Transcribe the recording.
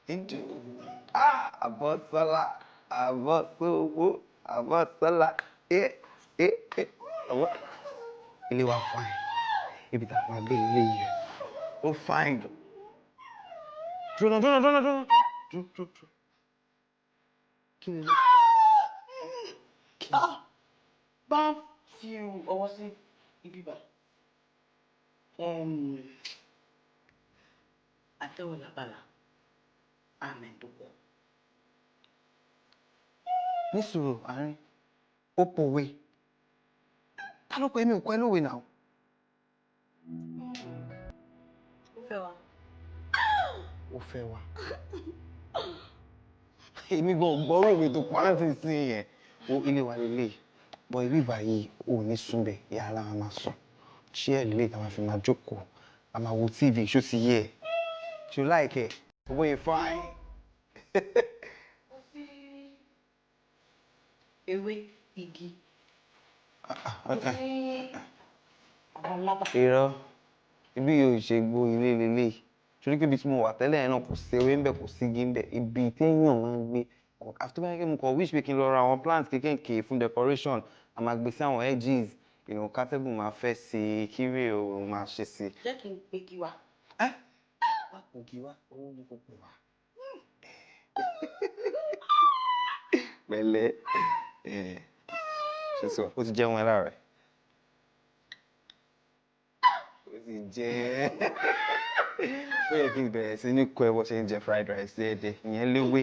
into Àbọ̀sọ́lá Àbọ̀sówó Àbọ̀sọ́lá ọwọ́ ilé wa fine ibi tá a máa gbé ilé yìí ó fine gan. Dúró. Kí ni bá fi ọwọ́ sí ibi bá àtẹ̀wọ̀ làbàlà àmì tó pọ̀. Ní sùúrù àárín ó pòwe ta ló pè mí ò kọ́ ẹ lówe náà. Ó fẹ́ wa. Ó fẹ́ wa. Èmi gan gbọ́rọ̀ òwe tó pa láti sin yẹn wo ilé wa lélẹ̀ bọ́ ibi báyìí ò ní súnbẹ̀ yàrá a máa sùn chair lélẹ̀ tá a máa fi máa jókòó a máa wo TV ṣó ti yẹ ṣó láìkẹ́ owó yẹn fine. Ó fi ewé igi. Irọ́ ibi yóò ṣe gbó ilé lélẹ̀ torí pé ibi tí mo wà tẹ́lẹ̀ yẹn náà kò sí ewé ń bẹ̀ kò sí igi ń bẹ̀ ibi téèyàn máa ń gbé after báyìí mo kàn wish pé kí n lọ ra àwọn plants kékèké fún decoration a máa gbé sí àwọn edges ìrùn kátẹ́gùn máa fẹ́ sí i kíre o máa ṣe sí i. Jẹ́ kí n pe kí wa. Wá pò kí wá owó ní kò pò wá. Pẹ̀lẹ́ ṣe sọ ó ti jẹun ẹ láàárọ̀ ó ti jẹ ó yẹ kí n bẹ̀rẹ̀ sí ní kọ́ ẹ bó ṣe ń jẹ fried rice déédéé ìyẹn léwé.